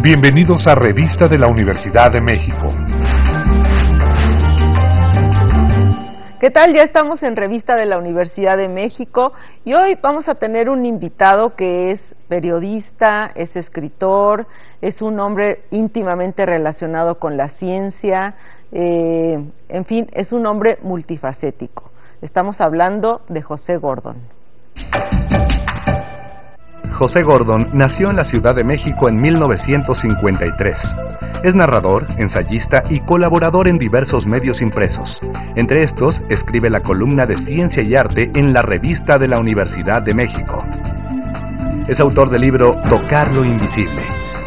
Bienvenidos a Revista de la Universidad de México. ¿Qué tal? Ya estamos en Revista de la Universidad de México y hoy vamos a tener un invitado que es periodista, es escritor, es un hombre íntimamente relacionado con la ciencia, en fin, es un hombre multifacético. Estamos hablando de José Gordon. José Gordon nació en la Ciudad de México en 1953. Es narrador, ensayista y colaborador en diversos medios impresos. Entre estos, escribe la columna de Ciencia y Arte en la Revista de la Universidad de México. Es autor del libro Tocar lo Invisible,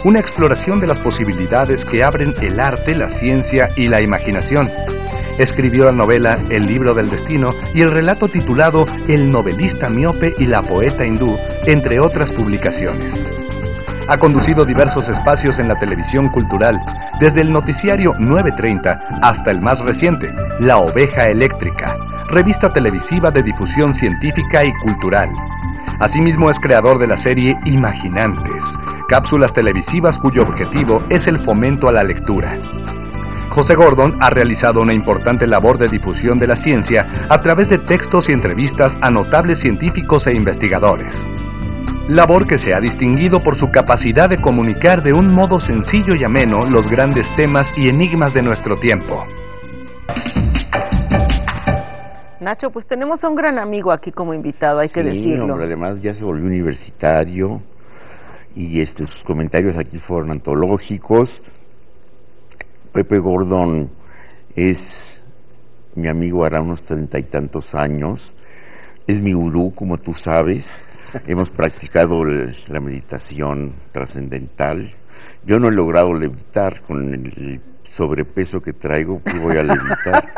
una exploración de las posibilidades que abren el arte, la ciencia y la imaginación. Escribió la novela El libro del destino y el relato titulado El novelista miope y la poeta hindú, entre otras publicaciones. Ha conducido diversos espacios en la televisión cultural, desde el noticiario 9:30 hasta el más reciente, La Oveja Eléctrica, revista televisiva de difusión científica y cultural. Asimismo es creador de la serie Imaginantes, cápsulas televisivas cuyo objetivo es el fomento a la lectura. José Gordon ha realizado una importante labor de difusión de la ciencia a través de textos y entrevistas a notables científicos e investigadores. Labor que se ha distinguido por su capacidad de comunicar de un modo sencillo y ameno los grandes temas y enigmas de nuestro tiempo. Nacho, pues tenemos a un gran amigo aquí como invitado, hay que decirlo. Sí, hombre, además ya se volvió universitario y sus comentarios aquí fueron antológicos. Pepe Gordon es mi amigo, hará unos 30 y tantos años, es mi gurú, como tú sabes. Hemos practicado la meditación trascendental. Yo no he logrado levitar con el sobrepeso que traigo, pues voy a levitar.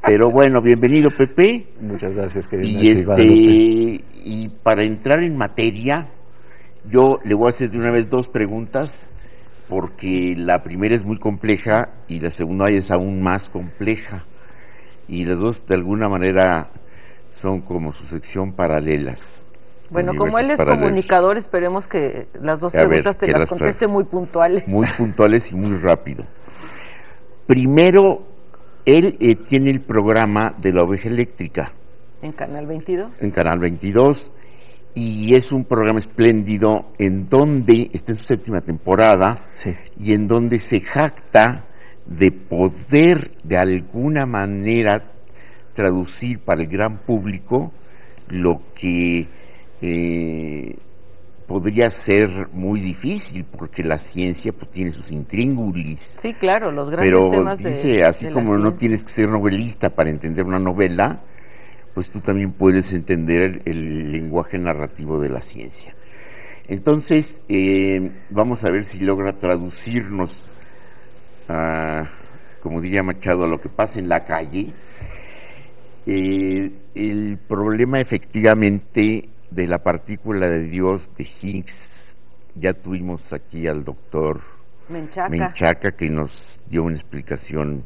Pero bueno, bienvenido, Pepe. Muchas gracias, querido. Y para entrar en materia, yo le voy a hacer de una vez dos preguntas, porque la primera es muy compleja y la segunda es aún más compleja. Y las dos, de alguna manera, son como su sección paralelas. Bueno, como él es comunicador, esperemos que las dos preguntas te las conteste muy puntuales. Muy puntuales y muy rápido. Primero, él tiene el programa de La Oveja Eléctrica. ¿En Canal 22? En Canal 22. Y es un programa espléndido en donde está en su 7ª temporada, sí, y en donde se jacta de poder de alguna manera traducir para el gran público lo que podría ser muy difícil, porque la ciencia pues tiene sus intríngulis. Sí, claro, los grandes temas. Pero dice, así como no tienes que ser novelista para entender una novela, pues tú también puedes entender el lenguaje narrativo de la ciencia. Entonces, vamos a ver si logra traducirnos, como diría Machado, a lo que pasa en la calle. El problema, efectivamente, de la partícula de Dios de Higgs, ya tuvimos aquí al doctor Menchaca, que nos dio una explicación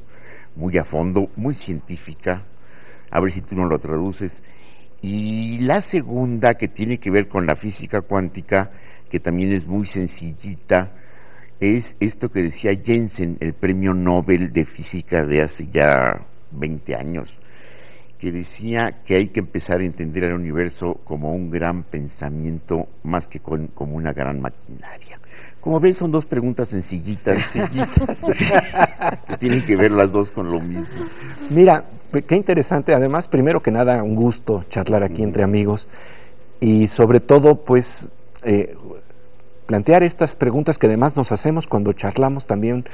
muy a fondo, muy científica. A ver si tú no lo traduces. Y la segunda, que tiene que ver con la física cuántica, que también es muy sencillita, es esto que decía Jensen, el premio Nobel de Física de hace ya 20 años, que decía que hay que empezar a entender al universo como un gran pensamiento más que como una gran maquinaria. Como ven, son dos preguntas sencillitas, que tienen que ver las dos con lo mismo. Mira, qué interesante. Además, primero que nada, un gusto charlar aquí entre amigos y sobre todo, pues, plantear estas preguntas que además nos hacemos cuando charlamos también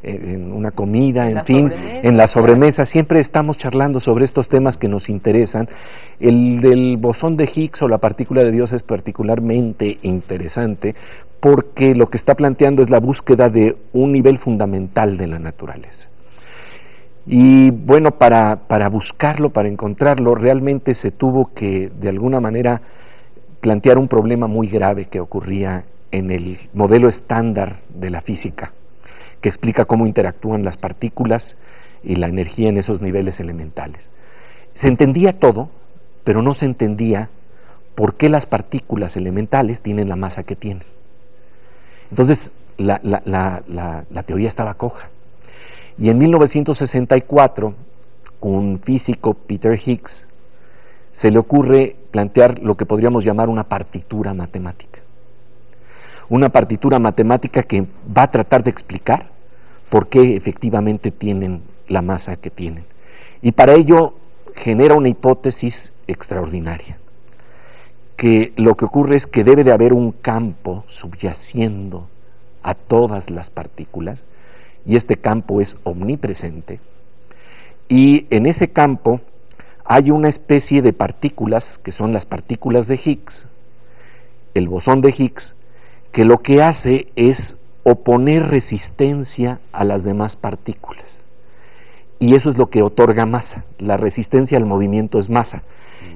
en una comida, en fin, en la sobremesa. Siempre estamos charlando sobre estos temas que nos interesan. El del bosón de Higgs o la partícula de Dios es particularmente interesante porque lo que está planteando es la búsqueda de un nivel fundamental de la naturaleza. Y bueno, para buscarlo, para encontrarlo, realmente se tuvo que, de alguna manera, plantear un problema muy grave que ocurría en el modelo estándar de la física, que explica cómo interactúan las partículas y la energía en esos niveles elementales. Se entendía todo, pero no se entendía por qué las partículas elementales tienen la masa que tienen. Entonces, la teoría estaba coja. Y en 1964, un físico, Peter Higgs, se le ocurre plantear lo que podríamos llamar una partitura matemática. Una partitura matemática que va a tratar de explicar por qué efectivamente tienen la masa que tienen. Y para ello genera una hipótesis extraordinaria, que lo que ocurre es que debe de haber un campo subyaciendo a todas las partículas, y este campo es omnipresente, y en ese campo hay una especie de partículas, que son las partículas de Higgs, el bosón de Higgs, que lo que hace es oponer resistencia a las demás partículas. Y eso es lo que otorga masa. La resistencia al movimiento es masa.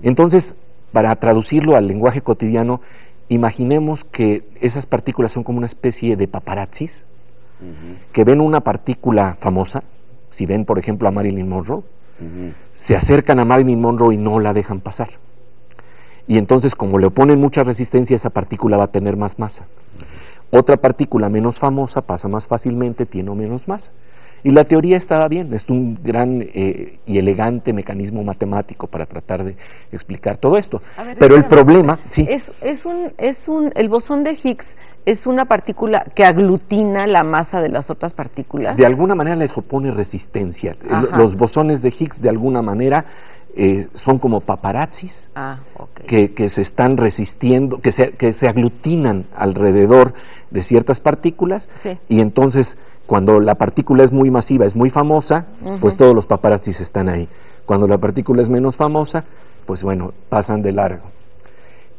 Entonces, para traducirlo al lenguaje cotidiano, imaginemos que esas partículas son como una especie de paparazzis, que ven una partícula famosa. Si ven, por ejemplo, a Marilyn Monroe, se acercan a Marilyn Monroe y no la dejan pasar. Y entonces, como le oponen mucha resistencia, esa partícula va a tener más masa. Otra partícula menos famosa pasa más fácilmente, tiene menos masa. Y la teoría estaba bien, es un gran y elegante mecanismo matemático para tratar de explicar todo esto. Ver, pero el problema, sí. El bosón de Higgs es una partícula que aglutina la masa de las otras partículas. De alguna manera les opone resistencia. Los bosones de Higgs, de alguna manera, son como paparazzis que se están resistiendo, que se aglutinan alrededor de ciertas partículas, y entonces cuando la partícula es muy masiva, es muy famosa, pues todos los paparazzis están ahí. Cuando la partícula es menos famosa, pues bueno, pasan de largo.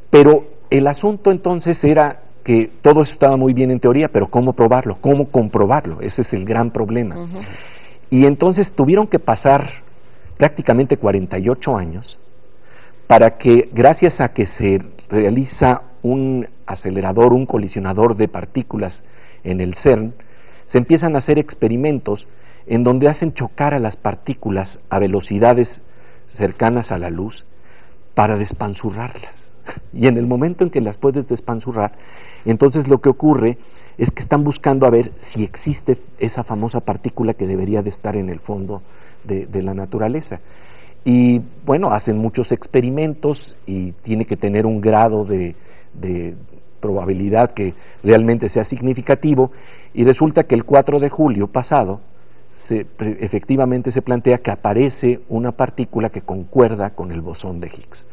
Pero el asunto entonces era que todo eso estaba muy bien en teoría, pero ¿cómo probarlo? ¿Cómo comprobarlo? Ese es el gran problema. Y entonces tuvieron que pasar prácticamente 48 años para que, gracias a que se realiza un acelerador, un colisionador de partículas en el CERN, se empiezan a hacer experimentos en donde hacen chocar a las partículas a velocidades cercanas a la luz para despanzurrarlas. Y en el momento en que las puedes despanzurrar, entonces lo que ocurre es que están buscando a ver si existe esa famosa partícula que debería de estar en el fondo de la naturaleza. Y bueno, hacen muchos experimentos y tiene que tener un grado de probabilidad que realmente sea significativo, y resulta que el 4 de julio pasado efectivamente se plantea que aparece una partícula que concuerda con el bosón de Higgs.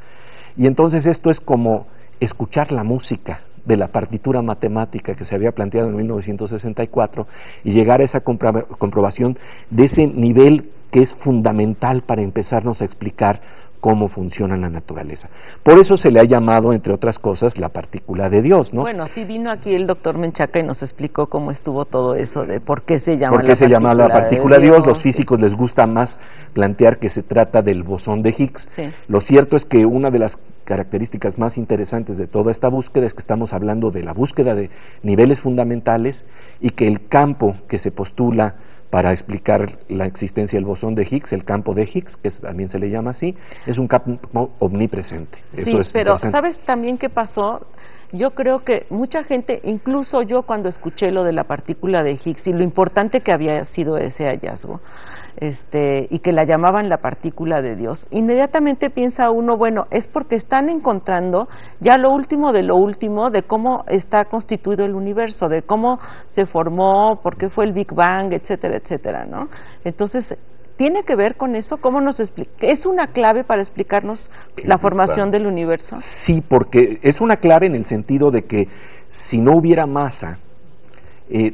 Y entonces esto es como escuchar la música de la partitura matemática que se había planteado en 1964 y llegar a esa comprobación de ese nivel que es fundamental para empezarnos a explicar cómo funciona la naturaleza. Por eso se le ha llamado, entre otras cosas, la partícula de Dios, ¿no? Bueno, sí vino aquí el doctor Menchaca y nos explicó cómo estuvo todo eso de por qué se llama la partícula de Dios. Los físicos les gusta más plantear que se trata del bosón de Higgs. Lo cierto es que una de las características más interesantes de toda esta búsqueda es que estamos hablando de la búsqueda de niveles fundamentales, y que el campo que se postula para explicar la existencia del bosón de Higgs, el campo de Higgs, que también se le llama así, es un campo omnipresente. Eso es pero ¿sabes también qué pasó? Yo creo que mucha gente, incluso yo cuando escuché lo de la partícula de Higgs y lo importante que había sido ese hallazgo, y que la llamaban la partícula de Dios, inmediatamente piensa uno, bueno, es porque están encontrando ya lo último de cómo está constituido el universo, de cómo se formó, por qué fue el Big Bang, etcétera, etcétera, ¿no? Entonces, ¿tiene que ver con eso? ¿Cómo nos explica? ¿Es una clave para explicarnos la formación del universo? Sí, porque es una clave en el sentido de que si no hubiera masa,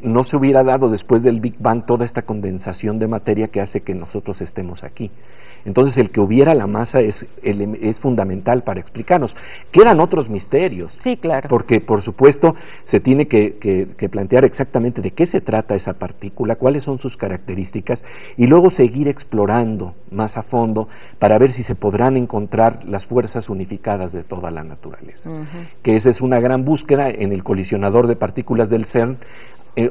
no se hubiera dado después del Big Bang toda esta condensación de materia que hace que nosotros estemos aquí. Entonces el que hubiera la masa es fundamental para explicarnos. Quedan otros misterios. Sí, claro. Porque por supuesto se tiene que plantear exactamente de qué se trata esa partícula, cuáles son sus características, y luego seguir explorando más a fondo para ver si se podrán encontrar las fuerzas unificadas de toda la naturaleza. Que esa es una gran búsqueda en el colisionador de partículas del CERN.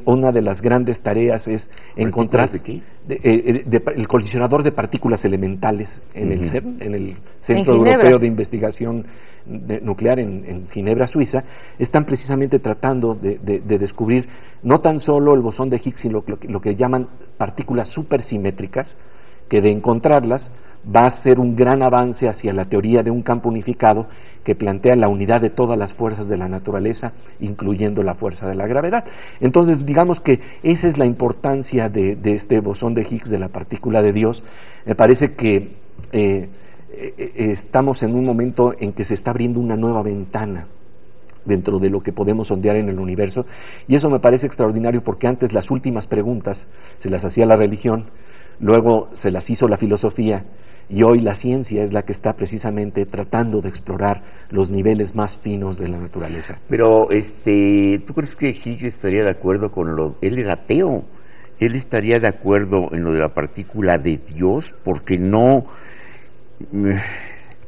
Una de las grandes tareas es encontrar el colisionador de partículas elementales en el CERN, en el Centro Europeo de Investigación nuclear en Ginebra, Suiza, están precisamente tratando de descubrir no tan solo el bosón de Higgs, sino lo que llaman partículas supersimétricas, que de encontrarlas va a ser un gran avance hacia la teoría de un campo unificado que plantea la unidad de todas las fuerzas de la naturaleza, incluyendo la fuerza de la gravedad. Entonces, digamos que esa es la importancia de este bosón de Higgs, de la partícula de Dios. Me parece que estamos en un momento en que se está abriendo una nueva ventana dentro de lo que podemos sondear en el universo, y eso me parece extraordinario, porque antes las últimas preguntas se las hacía la religión, luego se las hizo la filosofía, y hoy la ciencia es la que está precisamente tratando de explorar los niveles más finos de la naturaleza. Pero, ¿tú crees que Higgs estaría de acuerdo con lo...? Él era ateo. Él estaría de acuerdo en lo de la partícula de Dios, porque no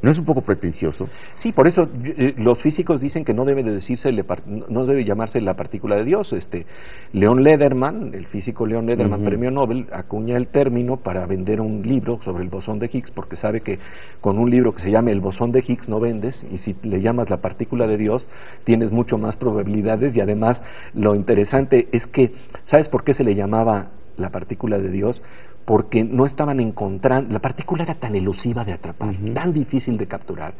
es un poco pretencioso. Sí, por eso los físicos dicen que no debe de decirse, no debe llamarse la partícula de Dios. Leon Lederman, el físico Leon Lederman, premio Nobel, acuña el término para vender un libro sobre el bosón de Higgs, porque sabe que con un libro que se llame El bosón de Higgs no vendes, y si le llamas la partícula de Dios tienes mucho más probabilidades. Y además lo interesante es que, ¿sabes por qué se le llamaba la partícula de Dios? Porque no estaban encontrando, la partícula era tan elusiva de atrapar, tan difícil de capturar,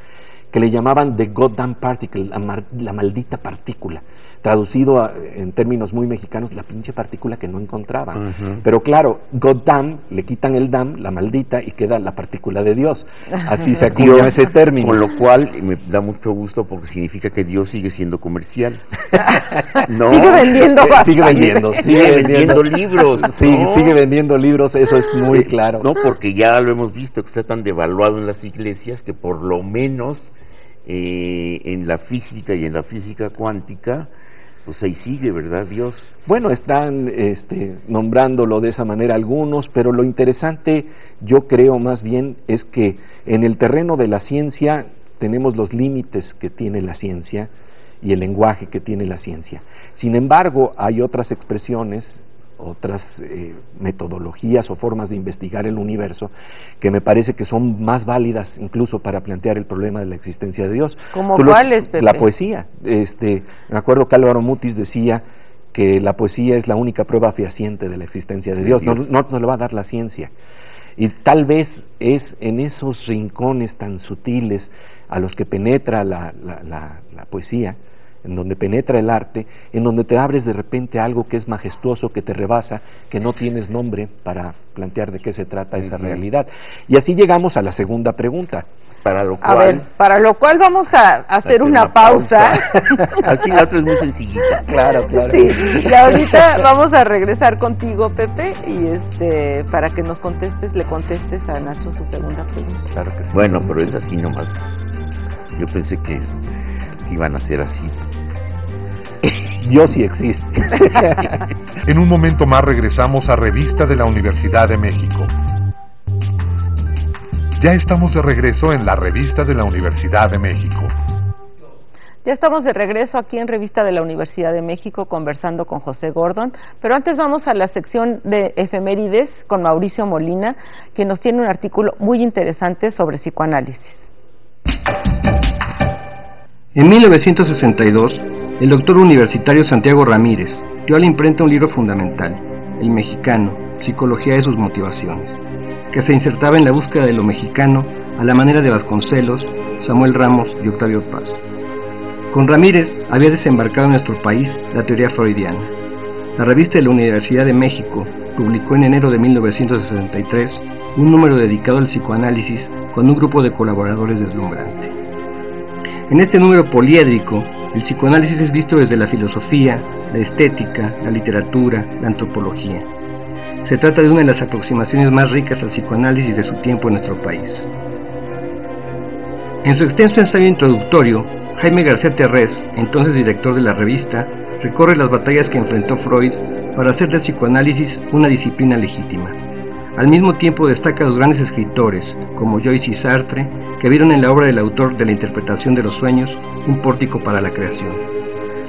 que le llamaban the goddamn particle, la maldita partícula, traducido en términos muy mexicanos, la pinche partícula que no encontraban. Pero claro, goddamn, le quitan el damn, la maldita, y queda la partícula de Dios. Así se acuñó ese término. Con lo cual me da mucho gusto, porque significa que Dios sigue siendo comercial. ¿No? Sigue vendiendo sigue vendiendo libros. Sí, ¿no? Sigue vendiendo libros, eso es muy claro. No, porque ya lo hemos visto, que está tan devaluado en las iglesias, que por lo menos en la física y en la física cuántica, pues ahí sigue, ¿verdad, Dios? Bueno, están nombrándolo de esa manera algunos, pero lo interesante, yo creo más bien, es que en el terreno de la ciencia tenemos los límites que tiene la ciencia y el lenguaje que tiene la ciencia. Sin embargo, hay otras expresiones, otras metodologías o formas de investigar el universo que me parece que son más válidas incluso para plantear el problema de la existencia de Dios. ¿Cómo cuáles, Pepe? La poesía. Me acuerdo que Álvaro Mutis decía que la poesía es la única prueba fehaciente de la existencia de Dios. No nos lo va a dar la ciencia. Y tal vez es en esos rincones tan sutiles a los que penetra la poesía, en donde penetra el arte, en donde te abres de repente a algo que es majestuoso, que te rebasa, que no tienes nombre para plantear de qué se trata esa realidad. Y así llegamos a la segunda pregunta. Para lo cual vamos a hacer una pausa. Aquí la otra es muy sencillita. Claro. Sí, y ahorita vamos a regresar contigo, Pepe, y para que le contestes a Nacho su segunda pregunta. Claro que sí. Bueno, pero es así nomás. Yo pensé que iban a ser así. Dios sí existe. En un momento más regresamos a Revista de la Universidad de México. Ya estamos de regreso en la Revista de la Universidad de México. Ya estamos de regreso aquí en Revista de la Universidad de México conversando con José Gordon, pero antes vamos a la sección de efemérides con Mauricio Molina, que nos tiene un artículo muy interesante sobre psicoanálisis. En 1962, el doctor universitario Santiago Ramírez dio a la imprenta un libro fundamental, El Mexicano, Psicología de sus Motivaciones, que se insertaba en la búsqueda de lo mexicano a la manera de Vasconcelos, Samuel Ramos y Octavio Paz. Con Ramírez había desembarcado en nuestro país la teoría freudiana. La revista de la Universidad de México publicó en enero de 1963 un número dedicado al psicoanálisis con un grupo de colaboradores deslumbrante. En este número poliédrico, el psicoanálisis es visto desde la filosofía, la estética, la literatura, la antropología. Se trata de una de las aproximaciones más ricas al psicoanálisis de su tiempo en nuestro país. En su extenso ensayo introductorio, Jaime García Terrés, entonces director de la revista, recorre las batallas que enfrentó Freud para hacer del psicoanálisis una disciplina legítima. Al mismo tiempo destaca a los grandes escritores, como Joyce y Sartre, que vieron en la obra del autor de la interpretación de los sueños un pórtico para la creación.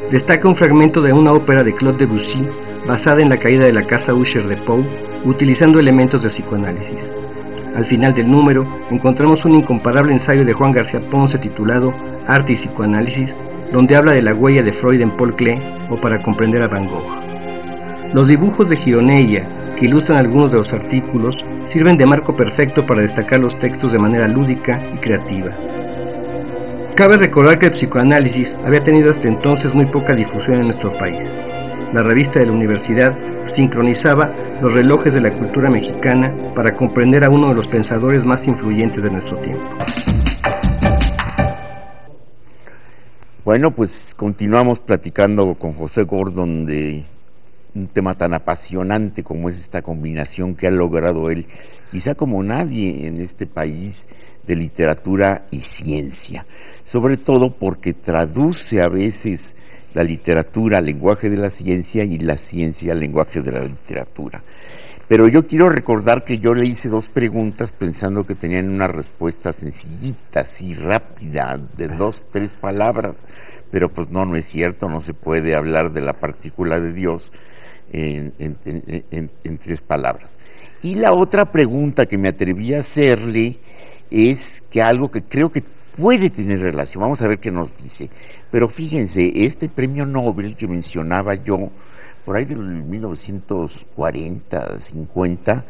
Destaca un fragmento de una ópera de Claude Debussy, basada en la caída de la casa Usher de Poe, utilizando elementos de psicoanálisis. Al final del número, encontramos un incomparable ensayo de Juan García Ponce titulado Arte y psicoanálisis, donde habla de la huella de Freud en Paul Klee, o Para comprender a Van Gogh. Los dibujos de Gironella, que ilustran algunos de los artículos, sirven de marco perfecto para destacar los textos de manera lúdica y creativa. Cabe recordar que el psicoanálisis había tenido hasta entonces muy poca difusión en nuestro país. La revista de la universidad sincronizaba los relojes de la cultura mexicana para comprender a uno de los pensadores más influyentes de nuestro tiempo. Bueno, pues continuamos platicando con José Gordon de un tema tan apasionante como es esta combinación que ha logrado él, quizá como nadie en este país, de literatura y ciencia, sobre todo porque traduce a veces la literatura al lenguaje de la ciencia y la ciencia al lenguaje de la literatura. Pero yo quiero recordar que yo le hice 2 preguntas pensando que tenían una respuesta sencillita, así rápida, de 2, 3 palabras, pero pues no es cierto, no se puede hablar de la partícula de Dios en 3 palabras. Y la otra pregunta que me atreví a hacerle es que algo que creo que puede tener relación, vamos a ver qué nos dice, pero fíjense, este premio Nobel que mencionaba yo, por ahí del 1940, 50,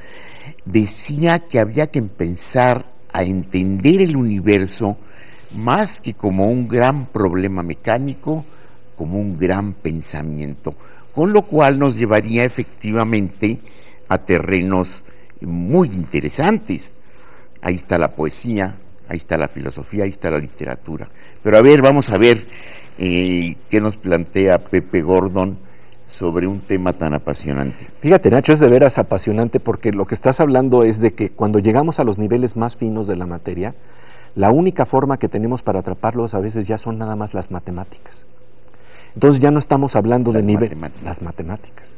decía que había que empezar a entender el universo más que como un gran problema mecánico, como un gran pensamiento, con lo cual nos llevaría efectivamente a terrenos muy interesantes. Ahí está la poesía, ahí está la filosofía, ahí está la literatura. Pero a ver, vamos a ver qué nos plantea Pepe Gordon sobre un tema tan apasionante. Fíjate, Nacho, es de veras apasionante porque lo que estás hablando es de que cuando llegamos a los niveles más finos de la materia, la única forma que tenemos para atraparlos a veces ya son nada más las matemáticas. Entonces ya no estamos hablando de las matemáticas.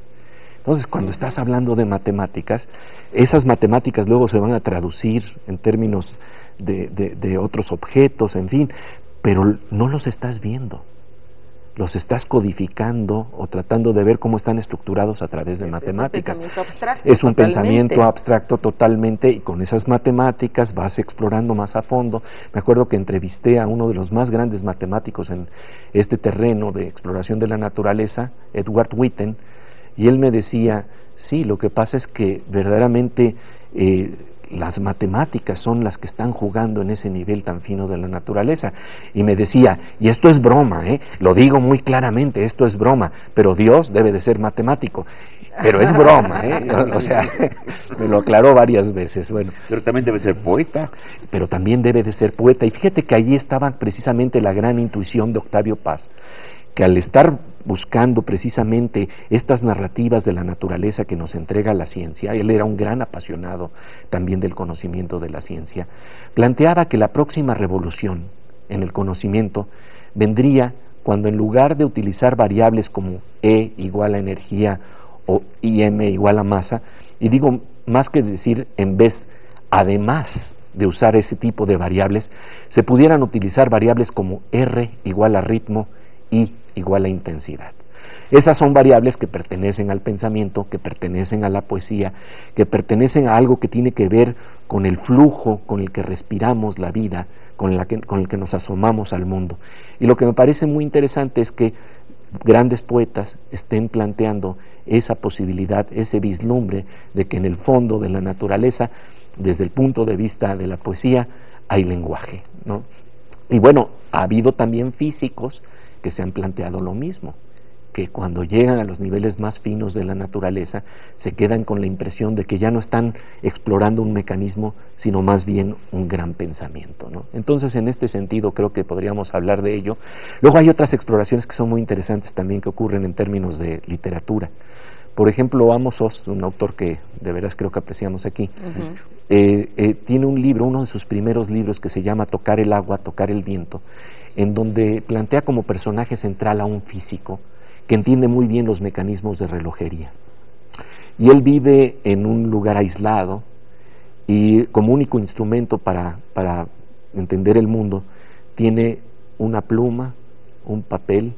Entonces, cuando estás hablando de matemáticas, esas matemáticas luego se van a traducir en términos de otros objetos, en fin, pero no los estás viendo. Los estás codificando o tratando de ver cómo están estructurados a través de matemáticas. Es un pensamiento abstracto totalmente, y con esas matemáticas vas explorando más a fondo. Me acuerdo que entrevisté a uno de los más grandes matemáticos en este terreno de exploración de la naturaleza, Edward Witten, y él me decía, sí, lo que pasa es que verdaderamente las matemáticas son las que están jugando en ese nivel tan fino de la naturaleza. Y me decía, y esto es broma, lo digo muy claramente, esto es broma, pero Dios debe de ser matemático. Pero es broma, o sea, me lo aclaró varias veces. Bueno, pero también debe ser poeta. Pero también debe de ser poeta. Y fíjate que allí estaba precisamente la gran intuición de Octavio Paz, que al estar buscando precisamente estas narrativas de la naturaleza que nos entrega la ciencia, él era un gran apasionado también del conocimiento de la ciencia, planteaba que la próxima revolución en el conocimiento vendría cuando, en lugar de utilizar variables como E igual a energía o IM igual a masa, y digo más que decir en vez, además de usar ese tipo de variables, se pudieran utilizar variables como R igual a ritmo, I igual a intensidad. Esas son variables que pertenecen al pensamiento, que pertenecen a la poesía, que pertenecen a algo que tiene que ver con el flujo con el que respiramos la vida, con el que nos asomamos al mundo. Y lo que me parece muy interesante es que grandes poetas estén planteando esa posibilidad, ese vislumbre de que en el fondo de la naturaleza, desde el punto de vista de la poesía, hay lenguaje, ¿no? Y bueno, ha habido también físicos que se han planteado lo mismo, que cuando llegan a los niveles más finos de la naturaleza se quedan con la impresión de que ya no están explorando un mecanismo, sino más bien un gran pensamiento, ¿no? Entonces, en este sentido, creo que podríamos hablar de ello. Luego hay otras exploraciones que son muy interesantes también que ocurren en términos de literatura. Por ejemplo, Amos Oz, un autor que de veras creo que apreciamos aquí, tiene un libro, uno de sus primeros libros, que se llama Tocar el agua, tocar el viento, en donde plantea como personaje central a un físico que entiende muy bien los mecanismos de relojería. Y él vive en un lugar aislado y como único instrumento para entender el mundo tiene una pluma, un papel,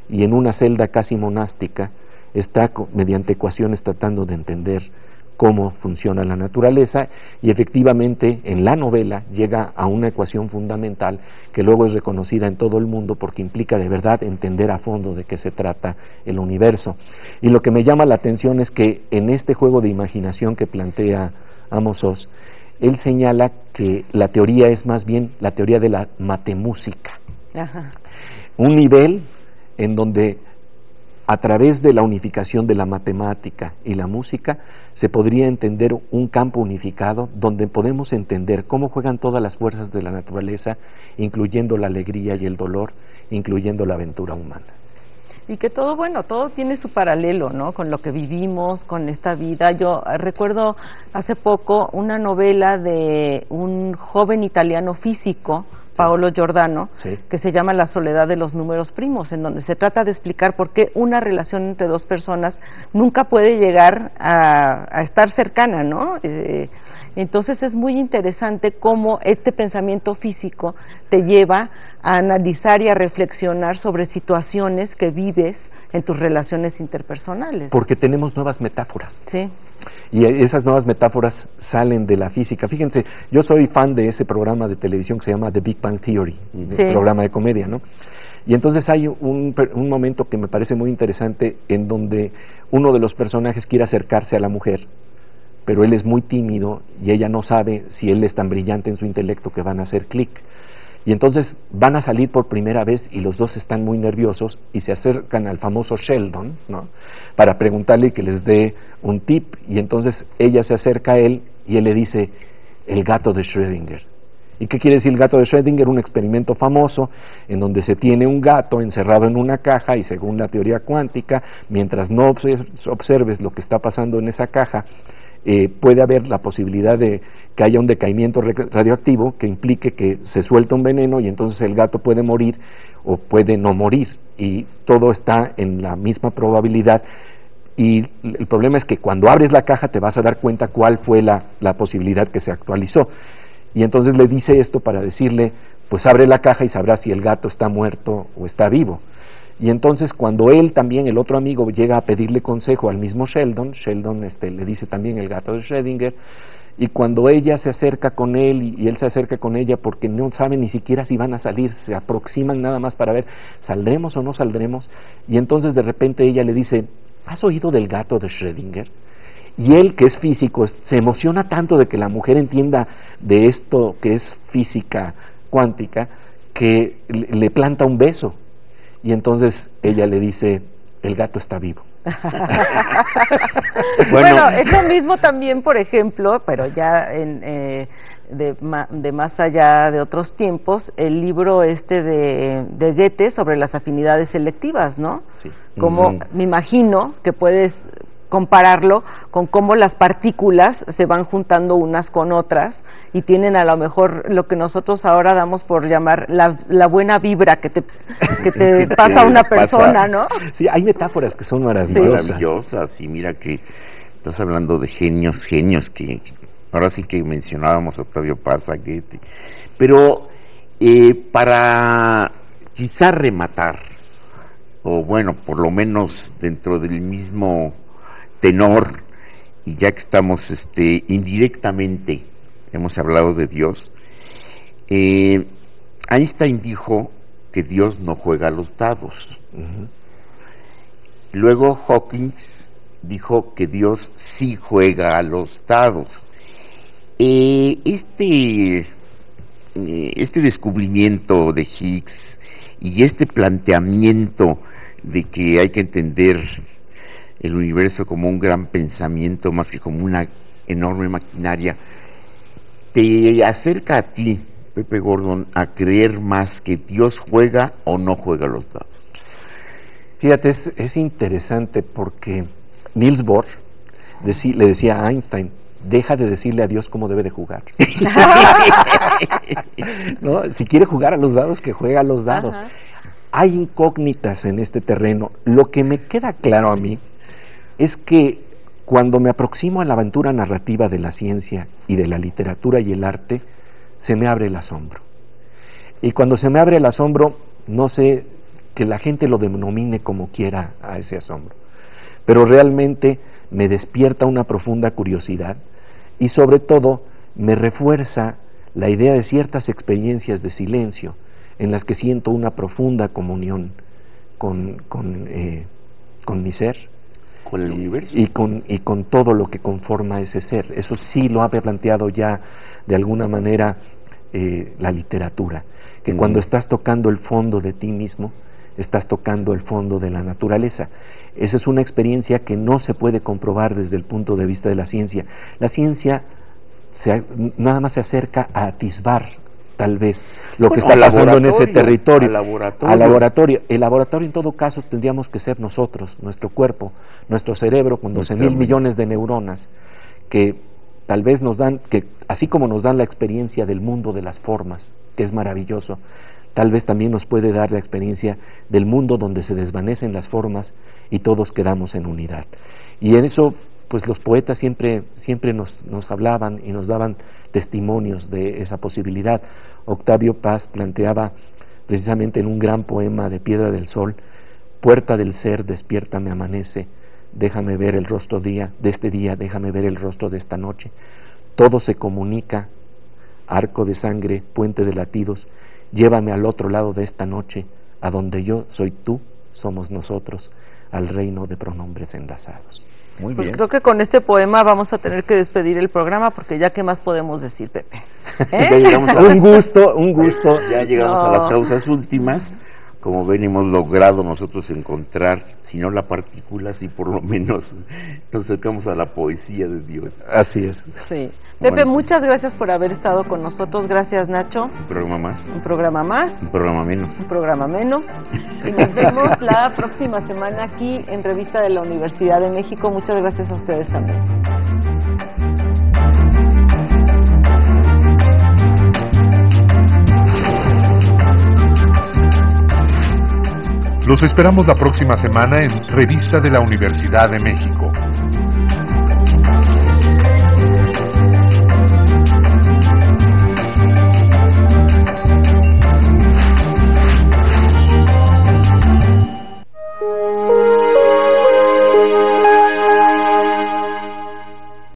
y en una celda casi monástica está mediante ecuaciones tratando de entender cómo funciona la naturaleza, y efectivamente en la novela llega a una ecuación fundamental que luego es reconocida en todo el mundo porque implica de verdad entender a fondo de qué se trata el universo. Y lo que me llama la atención es que en este juego de imaginación que plantea Amos Oz, él señala que la teoría es más bien la teoría de la matemúsica. Ajá. Un nivel en donde a través de la unificación de la matemática y la música se podría entender un campo unificado donde podemos entender cómo juegan todas las fuerzas de la naturaleza, incluyendo la alegría y el dolor, incluyendo la aventura humana. Y que todo, bueno, todo tiene su paralelo, ¿no?, con lo que vivimos, con esta vida. Yo recuerdo hace poco una novela de un joven italiano físico, Paolo Giordano, sí, que se llama La soledad de los números primos, en donde se trata de explicar por qué una relación entre dos personas nunca puede llegar a estar cercana, ¿no? Entonces es muy interesante cómo este pensamiento físico te lleva a analizar y a reflexionar sobre situaciones que vives en tus relaciones interpersonales. Porque tenemos nuevas metáforas. Sí. Y esas nuevas metáforas salen de la física. Fíjense, yo soy fan de ese programa de televisión que se llama The Big Bang Theory, sí, programa de comedia, ¿no? Y entonces hay un momento que me parece muy interesante en donde uno de los personajes quiere acercarse a la mujer, pero él es muy tímido y ella no sabe si él es tan brillante en su intelecto que van a hacer clic. Y entonces van a salir por primera vez y los dos están muy nerviosos y se acercan al famoso Sheldon, ¿no?, para preguntarle que les dé un tip. Y entonces ella se acerca a él y él le dice, el gato de Schrödinger. ¿Y qué quiere decir el gato de Schrödinger? Un experimento famoso en donde se tiene un gato encerrado en una caja y según la teoría cuántica, mientras no observes lo que está pasando en esa caja, puede haber la posibilidad de que haya un decaimiento radioactivo que implique que se suelta un veneno y entonces el gato puede morir o puede no morir, y todo está en la misma probabilidad. Y el problema es que cuando abres la caja te vas a dar cuenta cuál fue la posibilidad que se actualizó. Y entonces le dice esto para decirle, pues abre la caja y sabrás si el gato está muerto o está vivo. Y entonces cuando él también, el otro amigo, llega a pedirle consejo al mismo Sheldon le dice también el gato de Schrödinger, y cuando ella se acerca con él y él se acerca con ella porque no saben ni siquiera si van a salir, se aproximan nada más para ver, ¿saldremos o no saldremos? Y entonces de repente ella le dice, ¿has oído del gato de Schrödinger? Y él, que es físico, se emociona tanto de que la mujer entienda de esto que es física cuántica, que le planta un beso. Y entonces ella le dice, el gato está vivo. Bueno, es lo mismo también, por ejemplo, pero ya de más allá de otros tiempos, el libro de Goethe sobre las afinidades selectivas, ¿no? Sí. Como me imagino que puedes compararlo con cómo las partículas se van juntando unas con otras y tienen a lo mejor lo que nosotros ahora damos por llamar la buena vibra que te pasa a una persona, ¿no? Sí, hay metáforas que son maravillosas. Sí. Maravillosas, y mira que estás hablando de genios que ahora sí que mencionábamos a Octavio Paz, a Goethe, pero para quizá rematar, o bueno, por lo menos dentro del mismo tenor, y ya que estamos indirectamente hemos hablado de Dios, Einstein dijo que Dios no juega a los dados. Uh-huh. Luego Hawking dijo que Dios sí juega a los dados. Este descubrimiento de Higgs y este planteamiento de que hay que entender el universo como un gran pensamiento más que como una enorme maquinaria, te acerca a ti, Pepe Gordon, a creer más que Dios juega o no juega los dados. Fíjate, es interesante porque Niels Bohr le decía a Einstein, deja de decirle a Dios cómo debe de jugar. ¿No? Si quiere jugar a los dados, que juegue a los dados. Ajá. Hay incógnitas en este terreno. Lo que me queda claro a mí es que cuando me aproximo a la aventura narrativa de la ciencia y de la literatura y el arte, se me abre el asombro. Y cuando se me abre el asombro, no sé, que la gente lo denomine como quiera a ese asombro, pero realmente me despierta una profunda curiosidad y sobre todo me refuerza la idea de ciertas experiencias de silencio en las que siento una profunda comunión con mi ser, con el universo y con todo lo que conforma ese ser. Eso sí lo ha planteado ya de alguna manera la literatura, que cuando estás tocando el fondo de ti mismo, estás tocando el fondo de la naturaleza. Esa es una experiencia que no se puede comprobar desde el punto de vista de la ciencia. La ciencia nada más se acerca a atisbar, tal vez, lo que está pasando en ese territorio. Al laboratorio. El laboratorio, en todo caso, tendríamos que ser nosotros, nuestro cuerpo, nuestro cerebro, con 12,000 millones de neuronas, que tal vez nos dan, que así como nos dan la experiencia del mundo de las formas, que es maravilloso, tal vez también nos puede dar la experiencia del mundo donde se desvanecen las formas y todos quedamos en unidad. Y en eso, pues los poetas siempre nos hablaban y nos daban testimonios de esa posibilidad. Octavio Paz planteaba precisamente en un gran poema de Piedra del Sol: puerta del ser, despiértame, amanece, déjame ver el rostro de este día, déjame ver el rostro de esta noche. Todo se comunica, arco de sangre, puente de latidos, llévame al otro lado de esta noche, a donde yo soy tú, somos nosotros, al reino de pronombres enlazados. Muy bien. Pues creo que con este poema vamos a tener que despedir el programa, porque ya qué más podemos decir, Pepe. Un gusto. Ya llegamos a las causas últimas. Como ven, hemos logrado nosotros encontrar, si no la partícula, si por lo menos nos acercamos a la poesía de Dios. Así es. Sí. Pepe, muchas gracias por haber estado con nosotros. Gracias, Nacho. Un programa más. Un programa más. Un programa menos. Un programa menos. Y nos vemos la próxima semana aquí en Revista de la Universidad de México. Muchas gracias a ustedes también. Los esperamos la próxima semana en Revista de la Universidad de México.